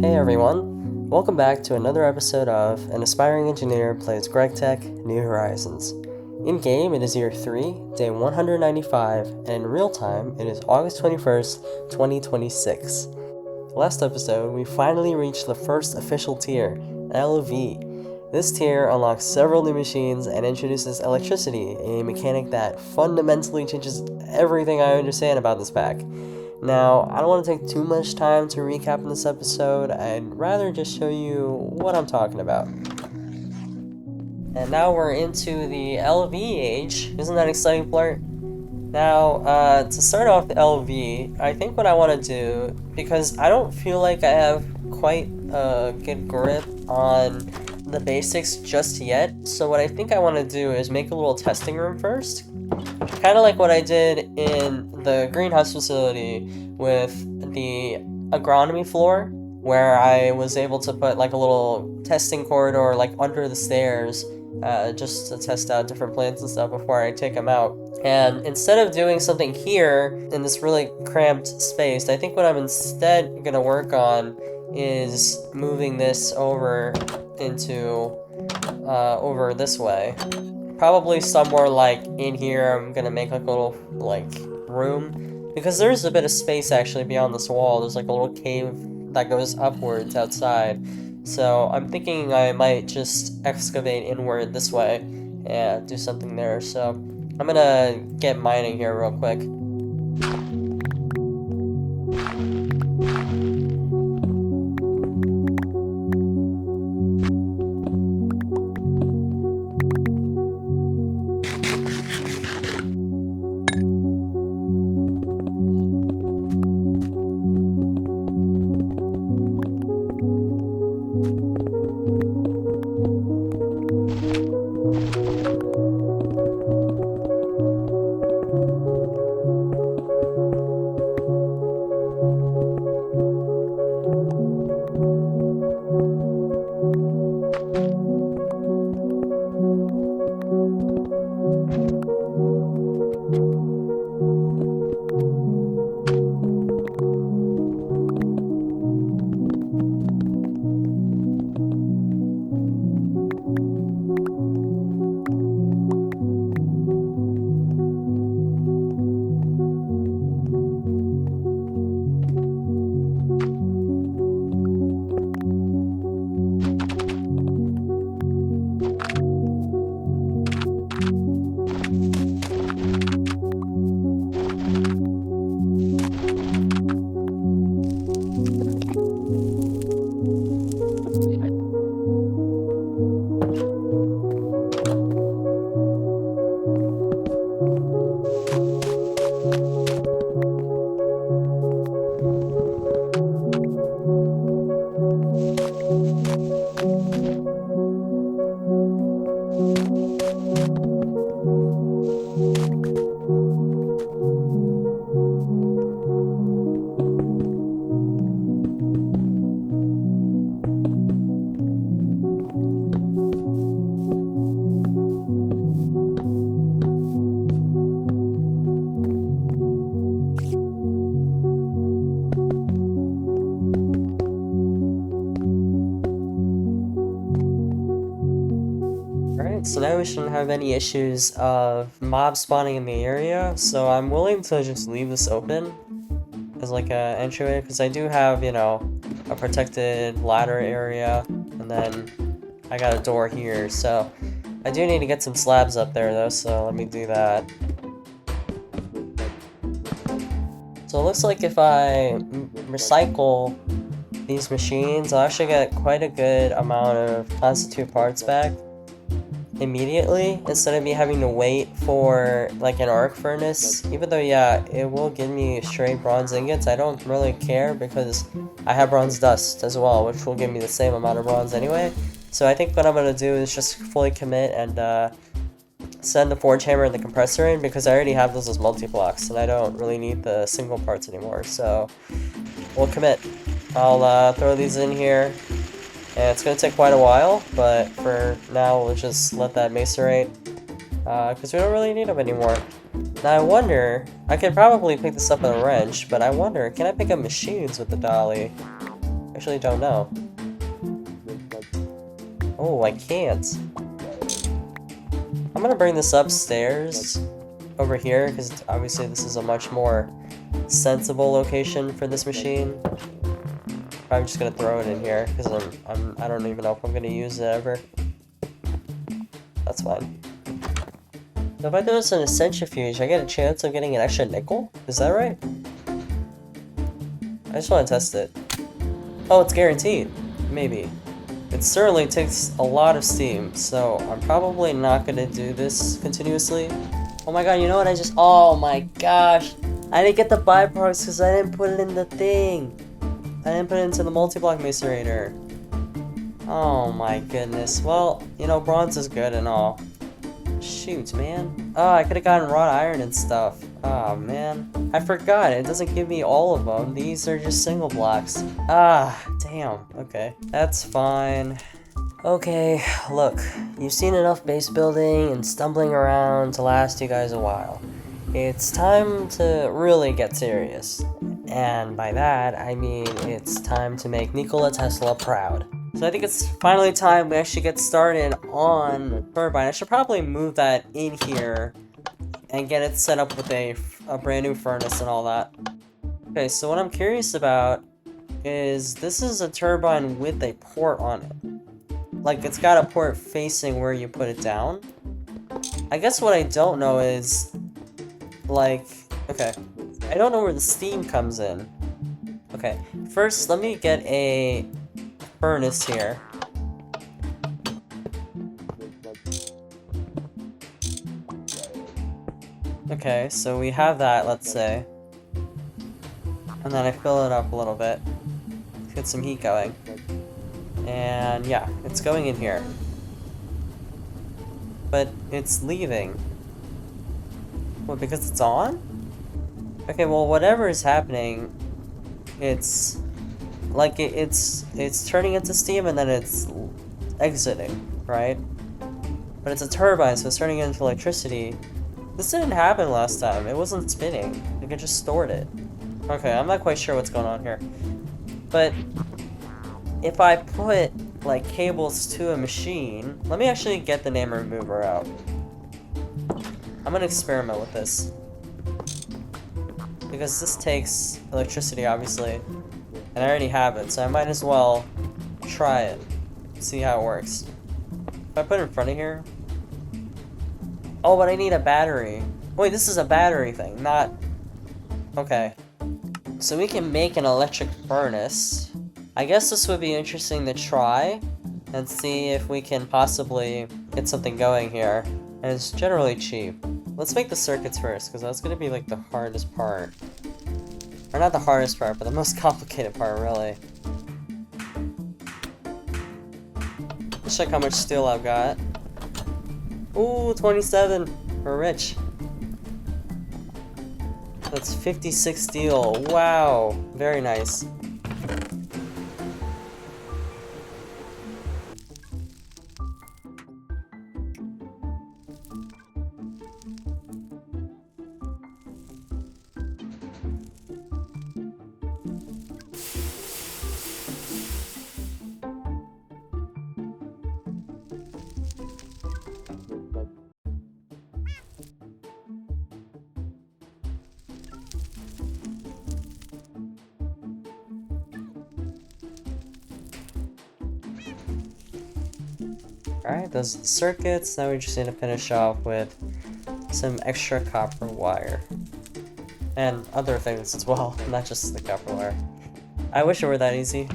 Hey everyone, welcome back to another episode of An Aspiring Engineer Plays GregTech New Horizons. In game, it is year 3, day 195, and in real time, it is August 21st, 2026. Last episode, we finally reached the first official tier, LV. This tier unlocks several new machines and introduces electricity, a mechanic that fundamentally changes everything I understand about this pack. Now, I don't want to take too much time to recap in this episode, I'd rather just show you what I'm talking about. And now we're into the LV age. Isn't that exciting, Flirt? Now, to start off the LV, I think what I want to do, because I don't feel like I have quite a good grip on the basics just yet, so what I think I want to do is make a little testing room first. Kind of like what I did in the greenhouse facility with the agronomy floor, where I was able to put like a little testing corridor like under the stairs just to test out different plants and stuff before I take them out. And instead of doing something here in this really cramped space, I think what I'm instead going to work on is moving this over into over this way. Probably somewhere like in here. I'm gonna make like a little like room, because there's a bit of space actually beyond this wall. There's like a little cave that goes upwards outside, so I'm thinking I might just excavate inward this way and do something there. So I'm gonna get mining here real quick. So now we shouldn't have any issues of mobs spawning in the area, so I'm willing to just leave this open as like a entryway, because I do have, you know, a protected ladder area, and then I got a door here, so I do need to get some slabs up there though, so let me do that. So it looks like if I recycle these machines, I'll actually get quite a good amount of constitute parts back immediately, instead of me having to wait for like an arc furnace. Even though, yeah, it will give me straight bronze ingots, I don't really care because I have bronze dust as well, which will give me the same amount of bronze anyway. So I think what I'm going to do is just fully commit and send the forge hammer and the compressor in, because I already have those as multi-blocks and I don't really need the single parts anymore. So we'll commit. I'll throw these in here. And it's going to take quite a while, but for now we'll just let that macerate, because we don't really need them anymore. Now I wonder, I could probably pick this up with a wrench, but I wonder, can I pick up machines with the dolly? Actually don't know. Oh, I can't. I'm gonna bring this upstairs over here because obviously this is a much more sensible location for this machine. I'm just gonna throw it in here because I don't even know if I'm gonna use it ever. That's fine. So if I do this in a centrifuge, I get a chance of getting an extra nickel? Is that right? I just want to test it. Oh, it's guaranteed. Maybe. It certainly takes a lot of steam, so I'm probably not gonna do this continuously. Oh my god, you know what I just— oh my gosh! I didn't get the byproducts because I didn't put it in the thing! I didn't put it into the multi-block macerator. Oh my goodness. Well, you know, bronze is good and all. Shoot, man. Oh, I could have gotten wrought iron and stuff. Oh, man. I forgot. It doesn't give me all of them. These are just single blocks. Ah, damn. Okay. That's fine. Okay, look. You've seen enough base building and stumbling around to last you guys a while. It's time to really get serious. And by that, I mean it's time to make Nikola Tesla proud. So I think it's finally time we actually get started on the turbine. I should probably move that in here and get it set up with a brand new furnace and all that. Okay, so what I'm curious about is this is a turbine with a port on it. Like, it's got a port facing where you put it down. I guess what I don't know is, like, okay, I don't know where the steam comes in. Okay, first let me get a furnace here. Okay, so we have that, let's say. And then I fill it up a little bit. Get some heat going. And yeah, it's going in here. But it's leaving. What, because it's on? Okay, well, whatever is happening, it's like it's turning into steam and then it's exiting, right? But it's a turbine, so it's turning into electricity. This didn't happen last time. It wasn't spinning. Like, it just stored it. Okay, I'm not quite sure what's going on here. But if I put, like, cables to a machine... Let me actually get the name remover out. I'm gonna experiment with this. Because this takes electricity, obviously. And I already have it, so I might as well try it. See how it works. If I put it in front of here... Oh, but I need a battery. Wait, this is a battery thing, not... Okay. So we can make an electric furnace. I guess this would be interesting to try and see if we can possibly get something going here. And it's generally cheap. Let's make the circuits first, because that's going to be like the hardest part. Or not the hardest part, but the most complicated part, really. Let's check how much steel I've got. Ooh, 27. We're rich. That's 56 steel. Wow. Very nice. Alright, those are the circuits. Now we just need to finish off with some extra copper wire. And other things as well, not just the copper wire. I wish it were that easy.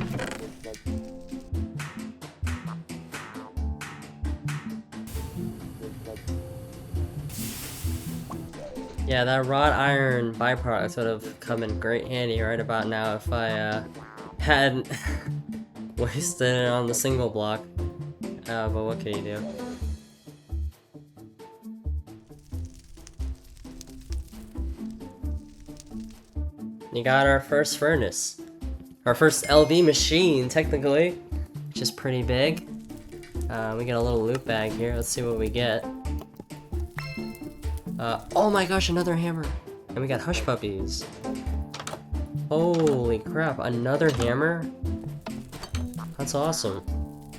Yeah, that wrought iron byproduct would have come in great handy right about now if I hadn't wasted it on the single block. But what can you do? You got our first furnace. Our first LV machine, technically, which is pretty big. We get a little loot bag here. Let's see what we get. Oh my gosh, another hammer! And we got hush puppies. Holy crap, another hammer? That's awesome.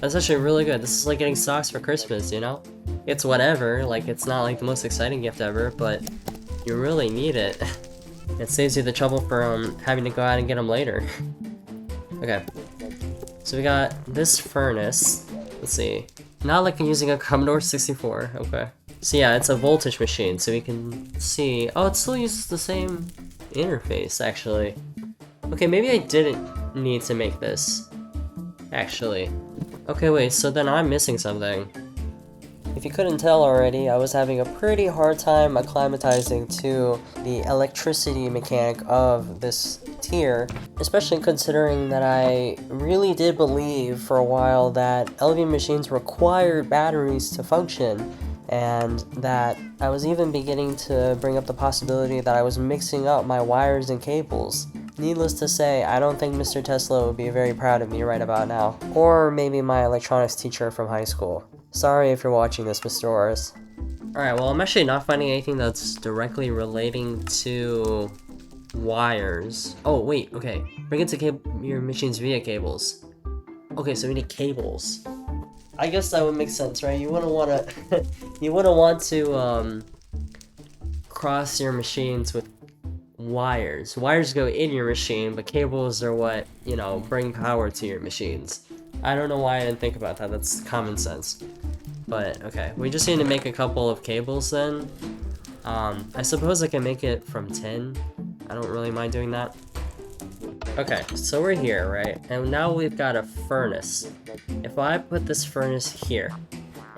That's actually really good. This is like getting socks for Christmas, you know? It's whatever, like it's not like the most exciting gift ever, but you really need it. It saves you the trouble from having to go out and get them later. Okay. So we got this furnace. Let's see. Not like using a Commodore 64. Okay. So yeah, it's a voltage machine, so we can see... Oh, it still uses the same interface, actually. Okay, maybe I didn't need to make this. Actually. Okay, wait, so then I'm missing something. If you couldn't tell already, I was having a pretty hard time acclimatizing to the electricity mechanic of this tier, especially considering that I really did believe for a while that LV machines required batteries to function, and that I was even beginning to bring up the possibility that I was mixing up my wires and cables. Needless to say, I don't think Mr. Tesla would be very proud of me right about now. Or maybe my electronics teacher from high school. Sorry if you're watching this, Mr. Orris. Alright, well, I'm actually not finding anything that's directly relating to wires. Oh, wait, okay. Bring it to your machines via cables. Okay, so we need cables. I guess that would make sense, right? You wouldn't want to cross your machines with wires. Wires go in your machine, but cables are what, you know, bring power to your machines. I don't know why I didn't think about that. That's common sense. But, okay. We just need to make a couple of cables then. I suppose I can make it from tin. I don't really mind doing that. Okay, so we're here, right? And now we've got a furnace. If I put this furnace here,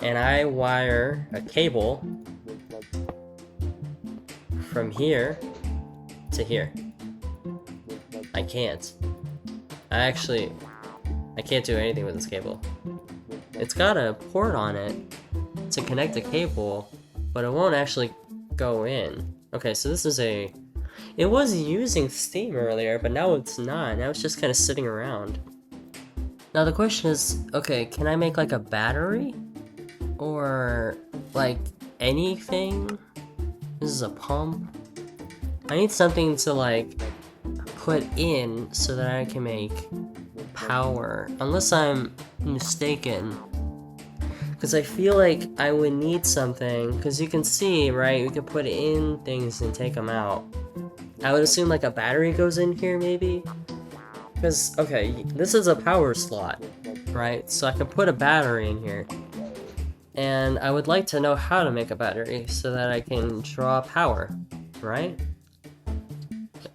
and I wire a cable from here to here. I can't. I can't do anything with this cable. It's got a port on it to connect the cable, but it won't actually go in. Okay, so this is it was using steam earlier, but now it's not. Now it's just kind of sitting around. Now the question is, okay, can I make like a battery? Or like anything? This is a pump. I need something to like put in so that I can make power, unless I'm mistaken, because I feel like I would need something, because you can see, right, we can put in things and take them out. I would assume like a battery goes in here maybe, because okay, this is a power slot, right, so I can put a battery in here, and I would like to know how to make a battery so that I can draw power, right?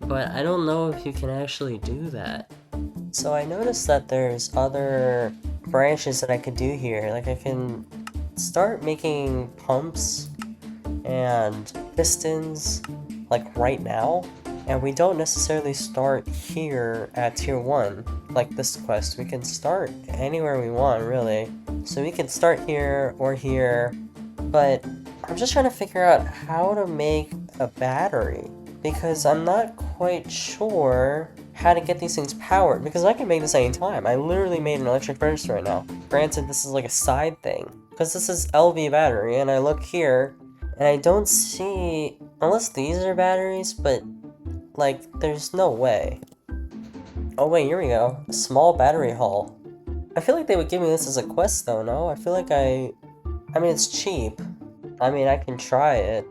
But I don't know if you can actually do that. So I noticed that there's other branches that I could do here. Like I can start making pumps and pistons like right now. And we don't necessarily start here at tier 1 like this quest. We can start anywhere we want really. So we can start here or here. But I'm just trying to figure out how to make a battery, because I'm not quite sure how to get these things powered, because I can make this anytime. I literally made an electric furnace right now. Granted, this is like a side thing, because this is LV battery, and I look here, and I don't see, unless these are batteries, but like, there's no way. Oh wait, here we go. A small battery haul. I feel like they would give me this as a quest though, no? I feel like I mean, it's cheap. I mean, I can try it,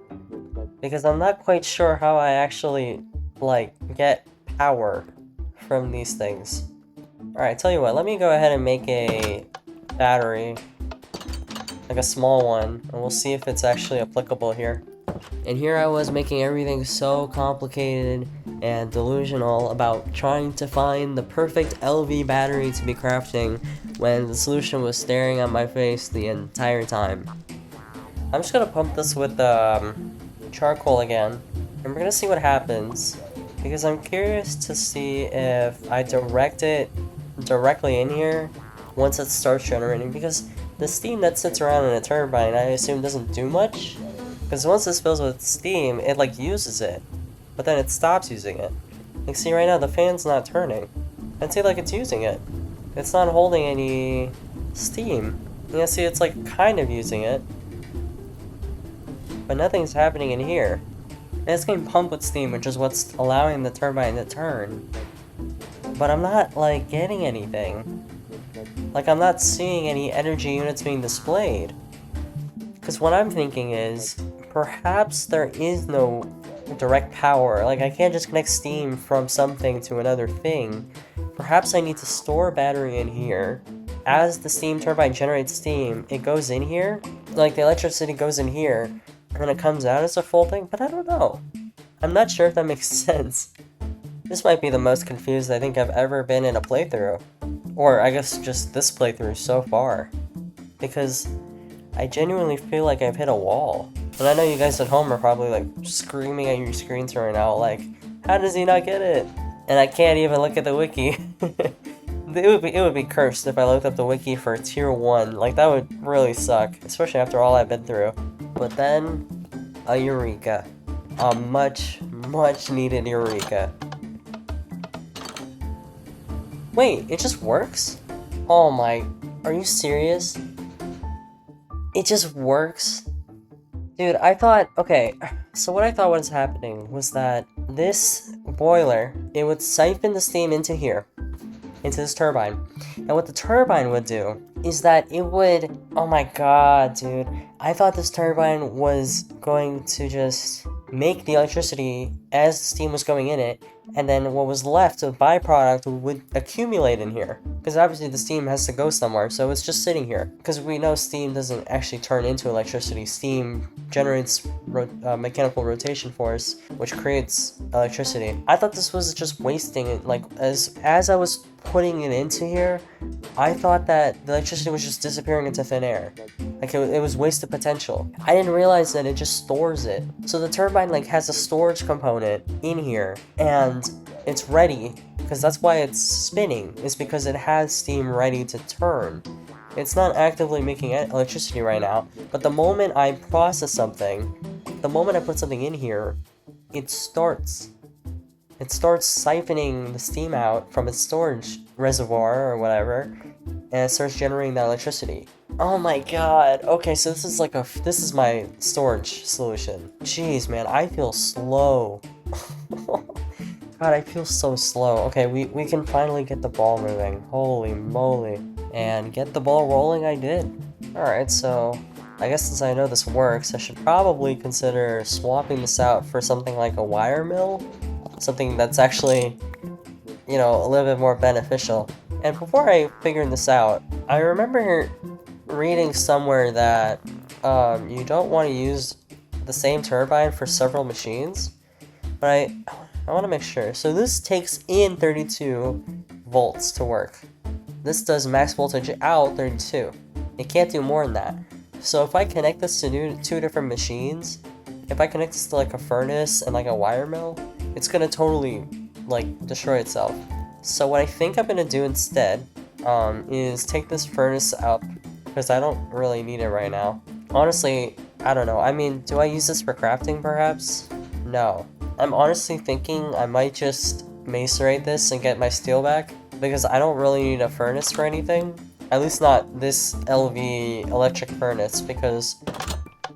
because I'm not quite sure how I actually, like, get power from these things. Alright, tell you what, let me go ahead and make a battery, like a small one, and we'll see if it's actually applicable here. And here I was making everything so complicated and delusional about trying to find the perfect LV battery to be crafting, when the solution was staring at my face the entire time. I'm just gonna pump this with charcoal again, and we're gonna see what happens, because I'm curious to see if I direct it directly in here once it starts generating, because the steam that sits around in a turbine I assume doesn't do much, because once this fills with steam it like uses it, but then it stops using it. Like, see right now the fan's not turning, and see, like, it's using it. It's not holding any steam. Yeah, see, it's like kind of using it, but nothing's happening in here. And it's getting pumped with steam, which is what's allowing the turbine to turn. But I'm not, like, getting anything. Like, I'm not seeing any energy units being displayed. Because what I'm thinking is, perhaps there is no direct power. Like, I can't just connect steam from something to another thing. Perhaps I need to store a battery in here. As the steam turbine generates steam, it goes in here. Like, the electricity goes in here, and then it comes out as a full thing, but I don't know. I'm not sure if that makes sense. This might be the most confused I think I've ever been in a playthrough. Or, I guess, just this playthrough so far. Because I genuinely feel like I've hit a wall. And I know you guys at home are probably like screaming at your screens right now, like, how does he not get it? And I can't even look at the wiki. It would be cursed if I looked up the wiki for tier 1. Like, that would really suck, especially after all I've been through. But then, a eureka. A much needed eureka. Wait, it just works? Oh my, are you serious? It just works? Dude, I thought, okay, so what I thought was happening was that this boiler, it would siphon the steam into here, into this turbine. And what the turbine would do is that it would, oh my god, dude. I thought this turbine was going to just make the electricity as the steam was going in it, and then what was left, the byproduct, would accumulate in here. Because obviously the steam has to go somewhere, so it's just sitting here. Because we know steam doesn't actually turn into electricity. Steam generates mechanical rotation force, which creates electricity. I thought this was just wasting it. Like, as I was putting it into here, I thought that the electricity was just disappearing into thin air. Like, it was wasted potential. I didn't realize that it just stores it. So the turbine, like, has a storage component in here, and it's ready, because that's why it's spinning, is because it has steam ready to turn. It's not actively making electricity right now, but the moment I process something, the moment I put something in here, it starts siphoning the steam out from its storage reservoir or whatever, and it starts generating that electricity. Oh my god. Okay, so this is my storage solution. Jeez, man, I feel slow. God, I feel so slow. Okay, we can finally get the ball moving. Holy moly. And get the ball rolling, I did. Alright, so I guess since I know this works, I should probably consider swapping this out for something like a wire mill. Something that's actually, you know, a little bit more beneficial. And before I figured this out, I remember reading somewhere that you don't want to use the same turbine for several machines. But I want to make sure. So this takes in 32 volts to work. This does max voltage out 32. It can't do more than that. So if I connect this to two different machines, if I connect this to like a furnace and like a wire mill, it's gonna totally like destroy itself. So what I think I'm gonna do instead is take this furnace up, because I don't really need it right now. Honestly, I don't know. I mean, do I use this for crafting perhaps? No. I'm honestly thinking I might just macerate this and get my steel back, because I don't really need a furnace for anything. At least not this LV electric furnace, because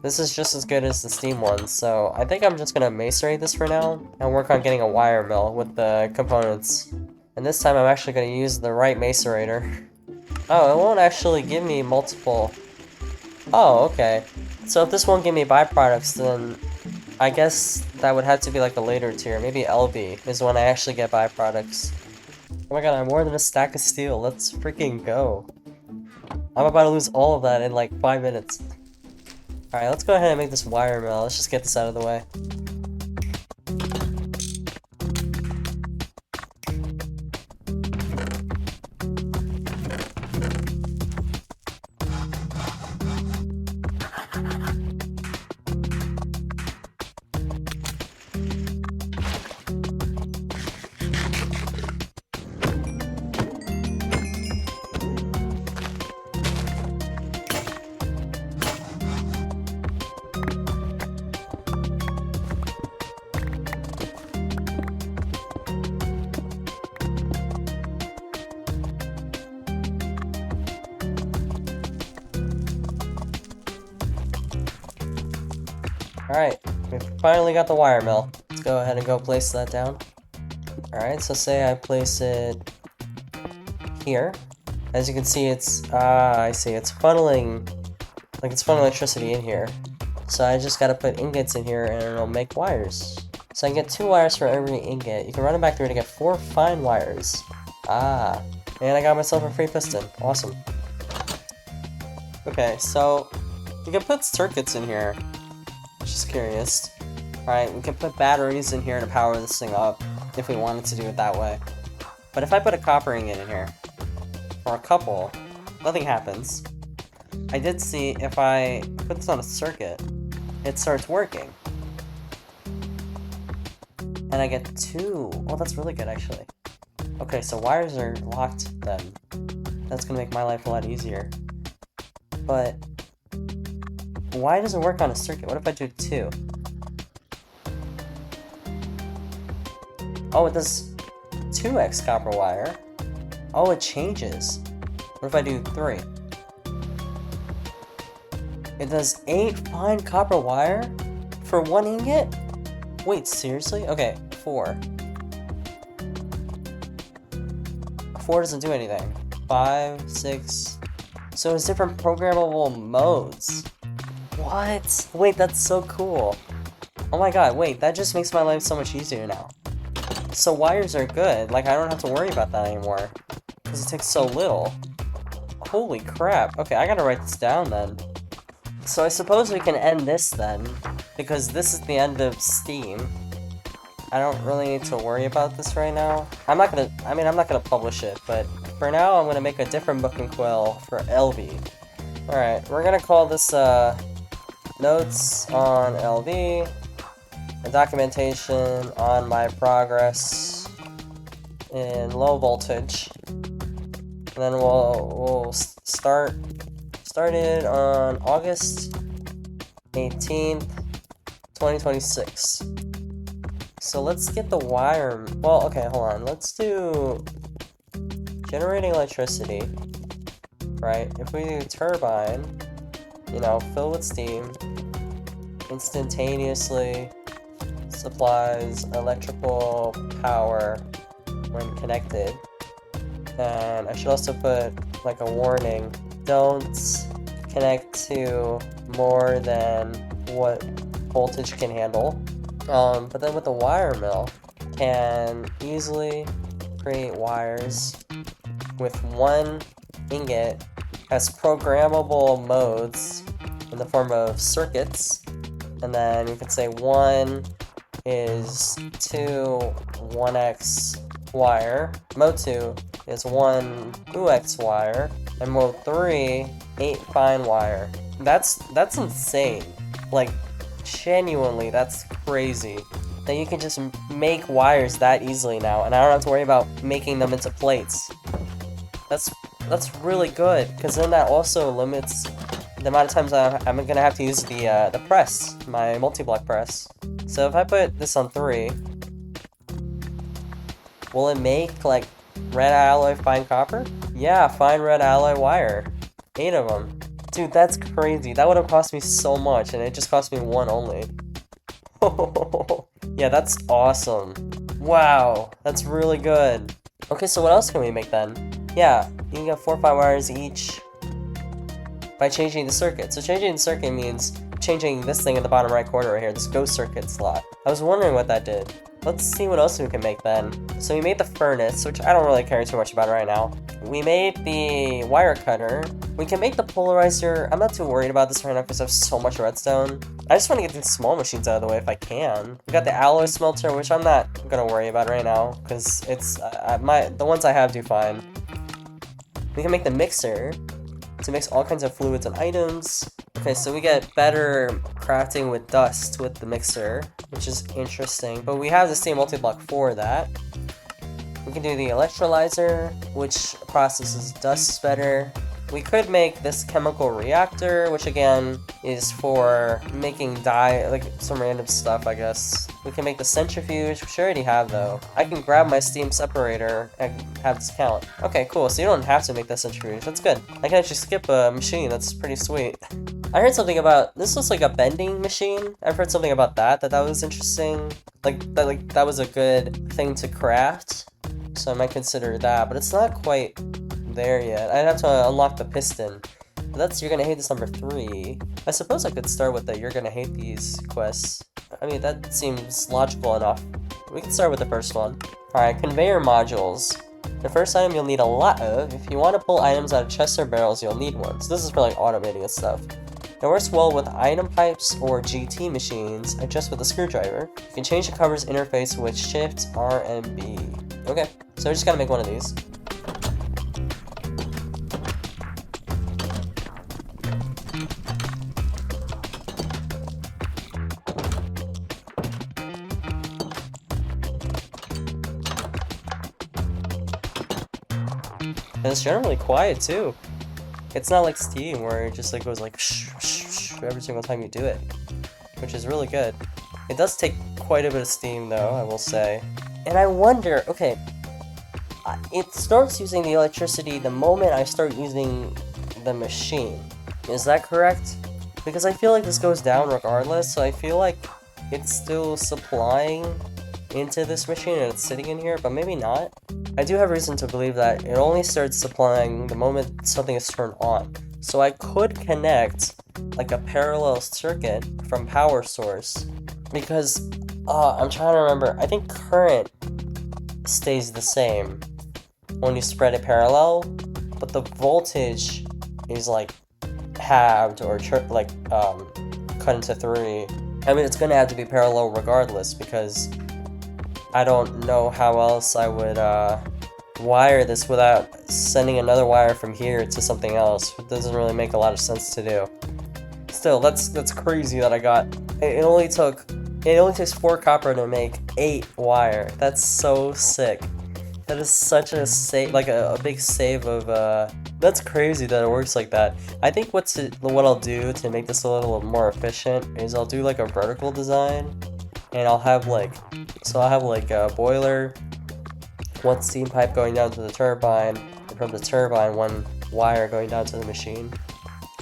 this is just as good as the steam one. So I think I'm just gonna macerate this for now and work on getting a wire mill with the components. And this time I'm actually gonna use the right macerator. Oh, it won't actually give me multiple. Oh, okay. So if this won't give me byproducts, then I guess that would have to be like a later tier. Maybe LB is when I actually get byproducts. Oh my god, I'm more than a stack of steel. Let's freaking go. I'm about to lose all of that in like 5 minutes. Alright, let's go ahead and make this wire mill. Let's just get this out of the way. Alright, we finally got the wire mill. Let's go ahead and go place that down. Alright, so say I place it here, As you can see, I see, it's funneling, like it's funneling electricity in here. So I just gotta put ingots in here and it'll make wires. So I can get 2 wires for every ingot. You can run it back through to get 4 fine wires. And I got myself a free piston. Awesome. Okay, so you can put circuits in here. Just curious. Alright, we can put batteries in here to power this thing up if we wanted to do it that way. But if I put a copper ingot in here, or a couple, nothing happens. I did see if I put this on a circuit, it starts working. And I get 2. Oh, that's really good actually. Okay, so wires are locked then. That's gonna make my life a lot easier. But why does it work on a circuit? What if I do 2? Oh, it does 2x copper wire. Oh, it changes. What if I do 3? It does 8 fine copper wire for 1 ingot? Wait, seriously? Okay, 4. 4 doesn't do anything. 5, 6. So it's different programmable modes. What? Wait, that's so cool. Oh my god, wait, that just makes my life so much easier now. So wires are good, like I don't have to worry about that anymore. Because it takes so little. Holy crap. Okay, I gotta write this down then. So I suppose we can end this then, because this is the end of Steam. I don't really need to worry about this right now. I'm not gonna publish it, but for now I'm gonna make a different book and quill for LV. Alright, we're gonna call this Notes on LV, and documentation on my progress in low voltage. And then we'll start it on August 18th, 2026. So let's get the wire. Well, okay, hold on. Let's do generating electricity, right? If we do turbine, you know, fill with steam, instantaneously supplies electrical power when connected. And I should also put like a warning, don't connect to more than what voltage can handle. But then with the wire mill, can easily create wires with 1 ingot as programmable modes in the form of circuits. And then you could say 1 is 1x wire, mode 2 is 2x wire, and mode 3, 8 fine wire. That's insane. Like, genuinely, that's crazy. That you can just make wires that easily now, and I don't have to worry about making them into plates. That's really good, because then that also limits the amount of times I'm gonna have to use the press, my multi-block press. So if I put this on 3, will it make like red alloy fine copper? Yeah, fine red alloy wire. 8 of them. Dude, that's crazy. That would have cost me so much, and it just cost me 1 only. Yeah, that's awesome. Wow, that's really good. Okay, so what else can we make then? Yeah, you can get 4 or 5 wires each by changing the circuit. So changing the circuit means changing this thing in the bottom right corner right here, this ghost circuit slot. I was wondering what that did. Let's see what else we can make then. So we made the furnace, which I don't really care too much about right now. We made the wire cutter. We can make the polarizer. I'm not too worried about this right now because I have so much redstone. I just want to get these small machines out of the way if I can. We got the alloy smelter, which I'm not gonna worry about right now because it's the ones I have do fine. We can make the mixer to mix all kinds of fluids and items. Okay, so we get better crafting with dust with the mixer, which is interesting, but we have the same multi-block for that. We can do the electrolyzer, which processes dust better. We could make this chemical reactor, which again is for making dye, like some random stuff, I guess. We can make the centrifuge, which I already have though. I can grab my steam separator and have this count. Okay, cool, so you don't have to make the centrifuge, that's good. I can actually skip a machine, that's pretty sweet. I heard something about, this looks like a bending machine. I've heard something about that was interesting. That was a good thing to craft. So I might consider that, but it's not quite there yet. I'd have to unlock the piston. But that's You're Gonna Hate This number 3. I suppose I could start with the You're Gonna Hate These quests. I mean, that seems logical enough. We can start with the first one. Alright, conveyor modules. The first item you'll need a lot of. If you want to pull items out of chests or barrels, you'll need one. So this is for like automating and stuff. It works well with item pipes or GT machines, and just with a screwdriver. You can change the cover's interface with Shift, R, and B. Okay, so we just gotta make one of these. And it's generally quiet too. It's not like Steam where it just like goes like shh, shh, shh, every single time you do it, which is really good. It does take quite a bit of steam though, I will say. And I wonder, okay, it starts using the electricity the moment I start using the machine. Is that correct? Because I feel like this goes down regardless, so I feel like it's still supplying into this machine and it's sitting in here, but maybe not. I do have reason to believe that it only starts supplying the moment something is turned on. So I could connect like a parallel circuit from power source, because I'm trying to remember, I think current stays the same when you spread it parallel, but the voltage is like halved or cut into 3. I mean, it's gonna have to be parallel regardless, because I don't know how else I would wire this without sending another wire from here to something else. It doesn't really make a lot of sense to do. Still, that's crazy that I got. It only takes 4 copper to make 8 wire. That's so sick. That is such a save, like a big save of. That's crazy that it works like that. I think what I'll do to make this a little more efficient is I'll do like a vertical design. And I'll have like a boiler, 1 steam pipe going down to the turbine, and from the turbine 1 wire going down to the machine,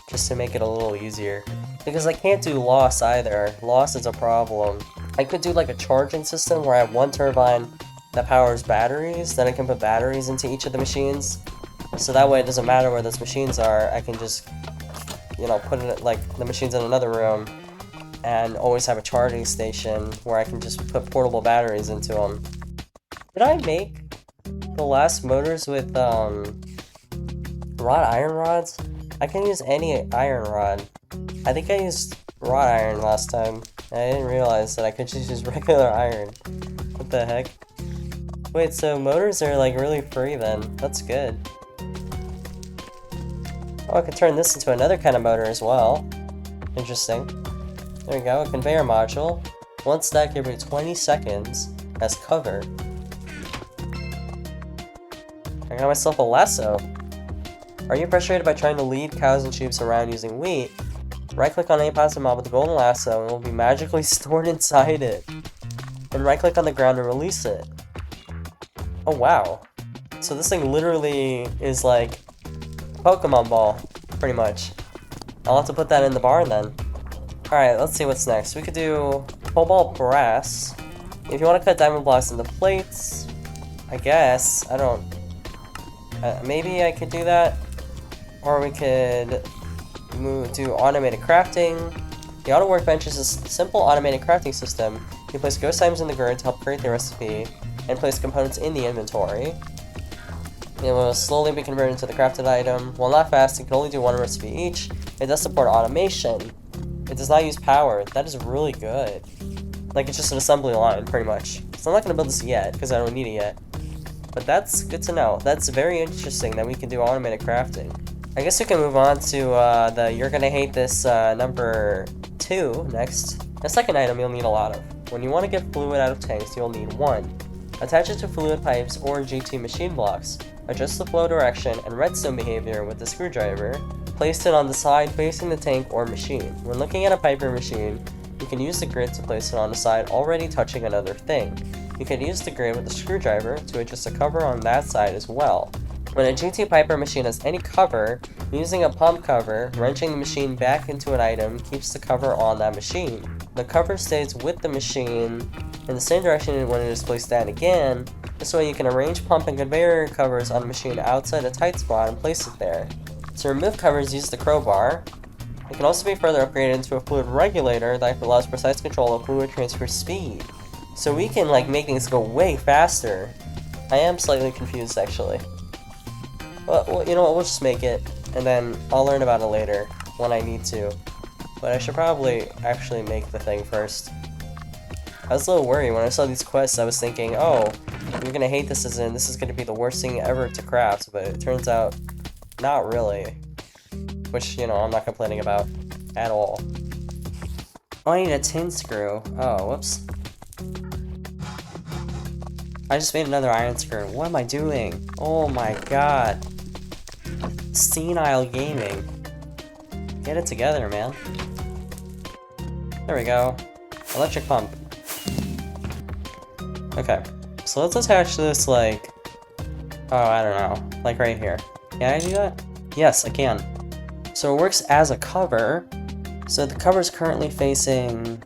just to make it a little easier. Because I can't do loss either. Loss is a problem. I could do like a charging system where I have 1 turbine that powers batteries, then I can put batteries into each of the machines. So that way it doesn't matter where those machines are, I can just, put it like the machines in another room, and always have a charging station where I can just put portable batteries into them. Did I make the last motors with wrought iron rods? I can use any iron rod. I think I used wrought iron last time. I didn't realize that I could just use regular iron. What the heck? Wait, so motors are like really free then. That's good. Oh, I could turn this into another kind of motor as well. Interesting. There we go, a conveyor module. 1 stack every 20 seconds as cover. I got myself a lasso. Are you frustrated by trying to lead cows and sheep around using wheat? Right-click on any plastic mob with the golden lasso and it will be magically stored inside it. And right-click on the ground and release it. Oh wow. So this thing literally is like a Pokemon ball, pretty much. I'll have to put that in the barn then. Alright, let's see what's next. We could do cobalt brass. If you want to cut diamond blocks into plates, I guess. I don't... maybe I could do that. Or we could do automated crafting. The auto workbench is a simple automated crafting system. You place ghost items in the grid to help create the recipe, and place components in the inventory. It will slowly be converted into the crafted item. While not fast, it can only do 1 recipe each. It does support automation. It does not use power. That is really good. Like, it's just an assembly line, pretty much. So I'm not going to build this yet, because I don't need it yet. But that's good to know. That's very interesting that we can do automated crafting. I guess we can move on to the You're Gonna Hate This number 2 next. The second item you'll need a lot of. When you want to get fluid out of tanks, you'll need 1. Attach it to fluid pipes or GT machine blocks. Adjust the flow direction and redstone behavior with the screwdriver. Place it on the side facing the tank or machine. When looking at a pipe or machine, you can use the grid to place it on the side already touching another thing. You can use the grid with the screwdriver to adjust the cover on that side as well. When a GT pipe or machine has any cover, using a pump cover, wrenching the machine back into an item keeps the cover on that machine. The cover stays with the machine in the same direction when it is placed down again. This way you can arrange pump and conveyor covers on a machine outside a tight spot and place it there. To remove covers, use the crowbar. It can also be further upgraded into a fluid regulator that allows precise control of fluid transfer speed. So we can like make things go way faster. I am slightly confused actually. Well, you know what, we'll just make it, and then I'll learn about it later when I need to. But I should probably actually make the thing first. I was a little worried when I saw these quests. I was thinking, oh, you're gonna hate this as in this is gonna be the worst thing ever to craft, but it turns out not really. Which, you know, I'm not complaining about at all. Oh, I need a tin screw. Oh, whoops. I just made another iron screw. What am I doing? Oh my god. Senile gaming. Get it together, man. There we go. Electric pump. Okay. So let's attach this, like... Oh, I don't know. Like right here. Can I do that? Yes, I can. So it works as a cover. So the cover's currently facing...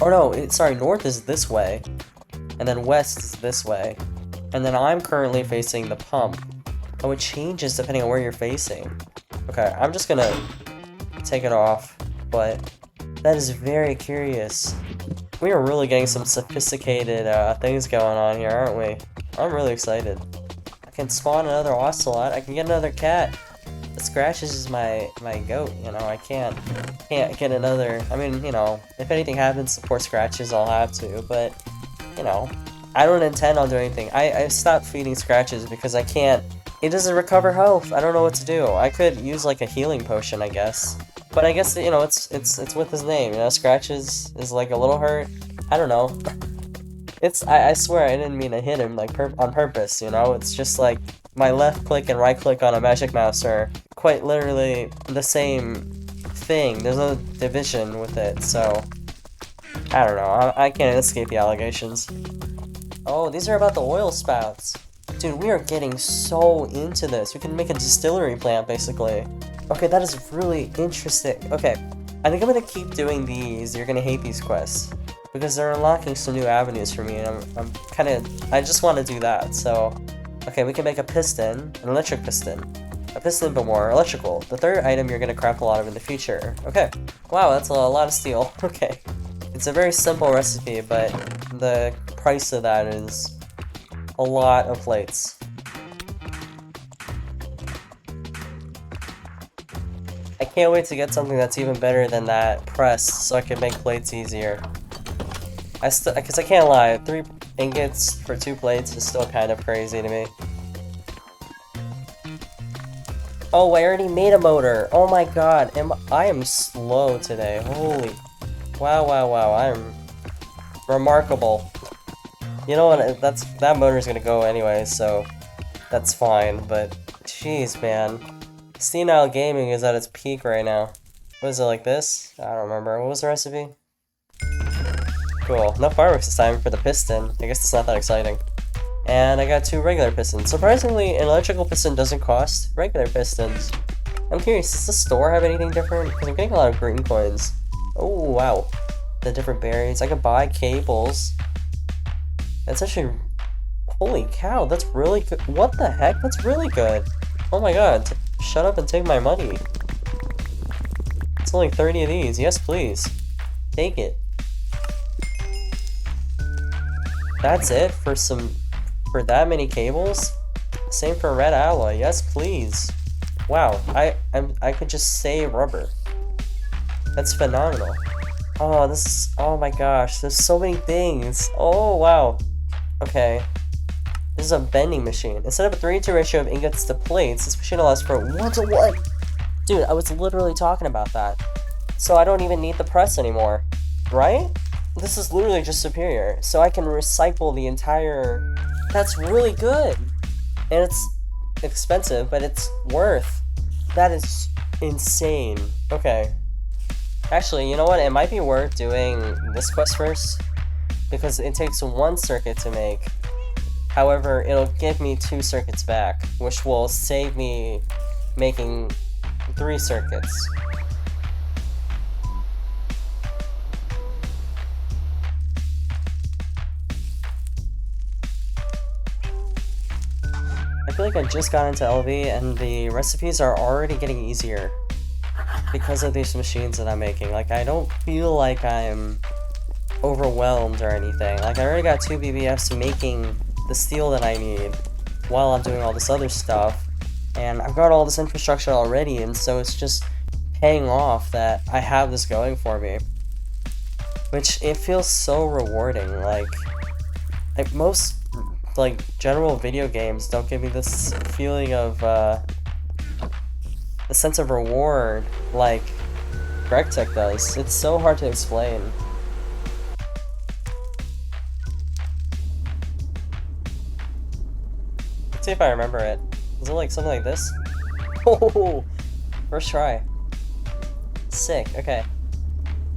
Oh no, sorry, north is this way. And then west is this way. And then I'm currently facing the pump. Oh, it changes depending on where you're facing. Okay, I'm just gonna take it off, but that is very curious. We are really getting some sophisticated things going on here, aren't we? I'm really excited. I can spawn another ocelot, I can get another cat. The Scratches is my goat, you know, I can't get another. I mean, you know, if anything happens to poor Scratches, I'll have to, but, you know, I don't intend on doing anything. I stopped feeding Scratches because I can't. It doesn't recover health. I don't know what to do. I could use like a healing potion, I guess. But I guess, you know, it's with his name, you know, Scratches is like a little hurt. I don't know. I swear I didn't mean to hit him like on purpose, you know? It's just like my left click and right click on a magic mouse are quite literally the same thing. There's no division with it, so I don't know. I can't escape the allegations. Oh, these are about the oil spouts. Dude, we are getting so into this. We can make a distillery plant, basically. Okay, that is really interesting. Okay, I think I'm gonna keep doing these. You're gonna hate these quests. Because they're unlocking some new avenues for me, and I just want to do that, so... Okay, we can make a piston, an electric piston. A piston, but more electrical. The third item you're gonna craft a lot of in the future. Okay. Wow, that's a lot of steel. Okay. It's a very simple recipe, but the price of that is a lot of plates. I can't wait to get something that's even better than that press, so I can make plates easier. Because I can't lie, 3 ingots for 2 plates is still kind of crazy to me. Oh, I already made a motor! Oh my god, I am slow today, holy... Wow, I am remarkable. You know what, that motor's gonna go anyway, so that's fine, but jeez, man. Senile gaming is at its peak right now. What is it, like this? I don't remember. What was the recipe? Cool. No fireworks this time for the piston. I guess it's not that exciting. And I got 2 regular pistons. Surprisingly, an electrical piston doesn't cost regular pistons. I'm curious, does the store have anything different? Because I'm getting a lot of green coins. Oh, wow. The different berries. I could buy cables. That's actually... Holy cow, that's really good. What the heck? That's really good. Oh my god. Shut up and take my money. It's only 30 of these. Yes, please. Take it. That's it for that many cables? Same for red alloy. Yes, please. Wow, I could just say rubber. That's phenomenal. Oh, oh my gosh, there's so many things. Oh, wow. Okay. This is a bending machine. Instead of a 3:2 ratio of ingots to plates, this machine allows for 1:1. Dude, I was literally talking about that. So I don't even need the press anymore. Right? This is literally just superior. So I can recycle the entire... That's really good. And it's expensive, but it's worth. That is insane. Okay. Actually, you know what? It might be worth doing this quest first. Because it takes 1 circuit to make. However, it'll give me 2 circuits back, which will save me making 3 circuits. I feel like I just got into LV and the recipes are already getting easier because of these machines that I'm making. Like, I don't feel like I'm overwhelmed or anything. Like, I already got 2 BBFs making the steel that I need while I'm doing all this other stuff, and I've got all this infrastructure already, and so it's just paying off that I have this going for me, which it feels so rewarding. Like most like general video games don't give me this feeling of a sense of reward like GregTech does. It's so hard to explain. Let's see if I remember it. Is it like something like this? Oh, first try. Sick, okay.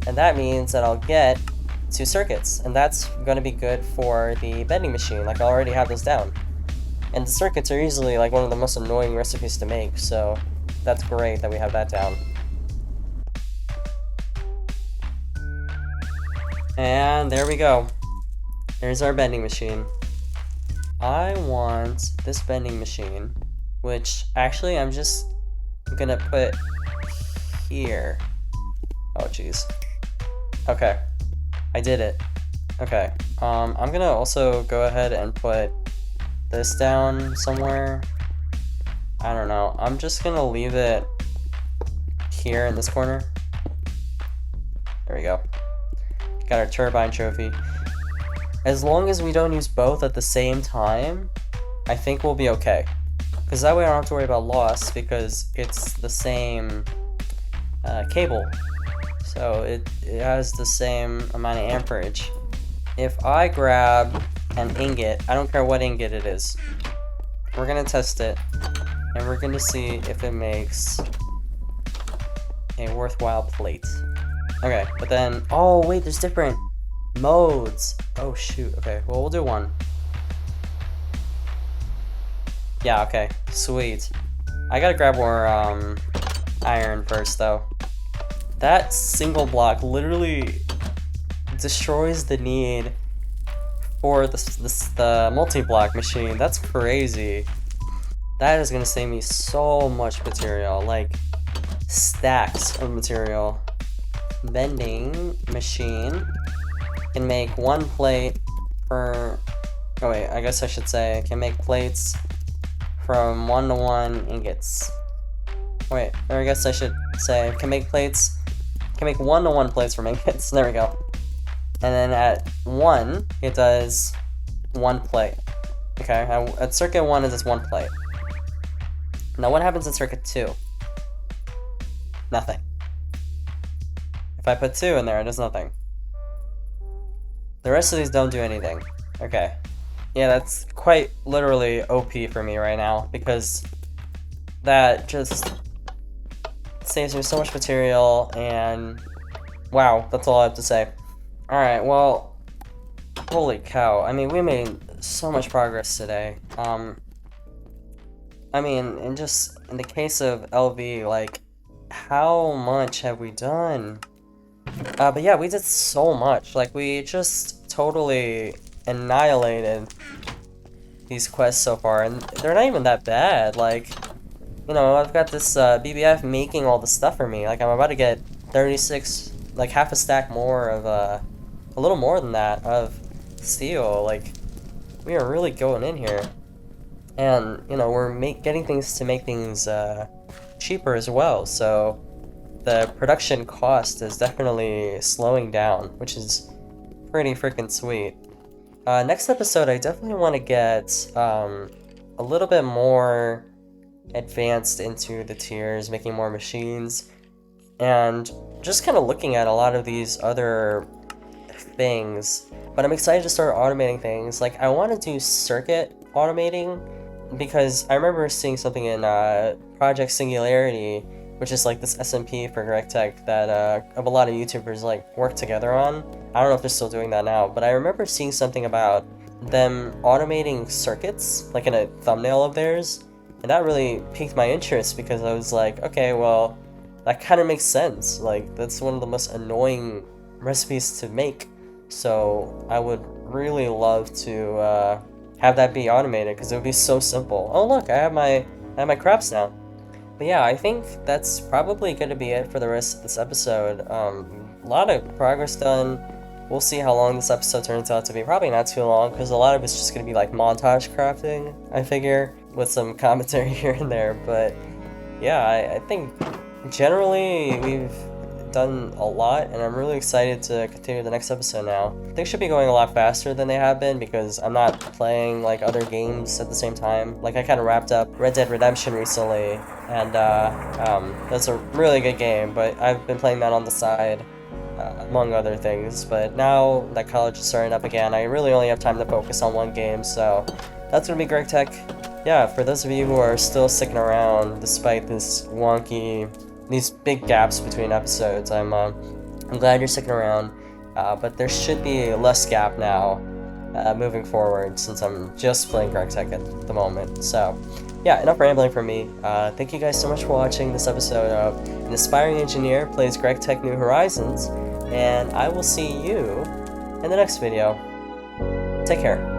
And that means that I'll get 2 circuits, and that's gonna be good for the bending machine. Like, I already have those down. And the circuits are easily like one of the most annoying recipes to make, so that's great that we have that down. And there we go. There's our bending machine. I want this bending machine, which actually I'm just gonna put here. Oh jeez. Okay, I did it. Okay, I'm gonna also go ahead and put this down somewhere. I don't know. I'm just gonna leave it here in this corner. There we go. Got our turbine trophy. As long as we don't use both at the same time, I think we'll be okay. Because that way I don't have to worry about loss, because it's the same cable. So it has the same amount of amperage. If I grab an ingot, I don't care what ingot it is, we're gonna test it, and we're gonna see if it makes a worthwhile plate. Okay, but then, oh wait, there's different modes. Oh shoot, okay, well we'll do one. Yeah, okay, sweet. I gotta grab more iron first though. That single block literally destroys the need for the multi-block machine. That's crazy. That is gonna save me so much material, like stacks of material. Bending machine can make 1 plate per, oh wait, I guess I should say can make plates from 1 to 1 ingots. Wait, or I guess I should say can make 1 to 1 plates from ingots. There we go. And then at 1, it does 1 plate. Okay, at circuit 1 is just 1 plate. Now what happens at circuit 2? Nothing. If I put 2 in there, it does nothing. The rest of these don't do anything. Okay. Yeah, that's quite literally OP for me right now, because that just saves me so much material, and wow, that's all I have to say. Alright, well, holy cow. I mean, we made so much progress today. I mean, in the case of LV, like, how much have we done? But yeah, we did so much. Like, we just totally annihilated these quests so far, and they're not even that bad. Like, you know, I've got this BBF making all the stuff for me. Like, I'm about to get 36, like half a stack more of, a little more than that, of steel. Like, we are really going in here. And, you know, we're getting things to make things cheaper as well, so the production cost is definitely slowing down, which is pretty freaking sweet. Next episode, I definitely want to get a little bit more advanced into the tiers, making more machines, and just kind of looking at a lot of these other things. But I'm excited to start automating things. Like, I want to do circuit automating, because I remember seeing something in Project Singularity, which is like this SMP for GregTech that of a lot of YouTubers like work together on. I don't know if they're still doing that now, but I remember seeing something about them automating circuits, like in a thumbnail of theirs, and that really piqued my interest, because I was like, okay, well, that kind of makes sense. Like, that's one of the most annoying recipes to make, so I would really love to have that be automated, because it would be so simple. Oh look, I have my crops now. But yeah, I think that's probably going to be it for the rest of this episode. A lot of progress done. We'll see how long this episode turns out to be. Probably not too long, because a lot of it's just going to be like montage crafting, I figure, with some commentary here and there. But yeah, I think generally we've done a lot, and I'm really excited to continue the next episode now. Things should be going a lot faster than they have been, because I'm not playing like other games at the same time. Like I kind of wrapped up Red Dead Redemption recently, and that's a really good game, but I've been playing that on the side, among other things. But now that college is starting up again, I really only have time to focus on one game, so that's gonna be GregTech. Yeah, for those of you who are still sticking around despite these big gaps between episodes, I'm glad you're sticking around, but there should be less gap now moving forward, since I'm just playing GregTech at the moment. So yeah, enough rambling from me. Thank you guys so much for watching this episode of An Aspiring Engineer Plays GregTech New Horizons, and I will see you in the next video. Take care.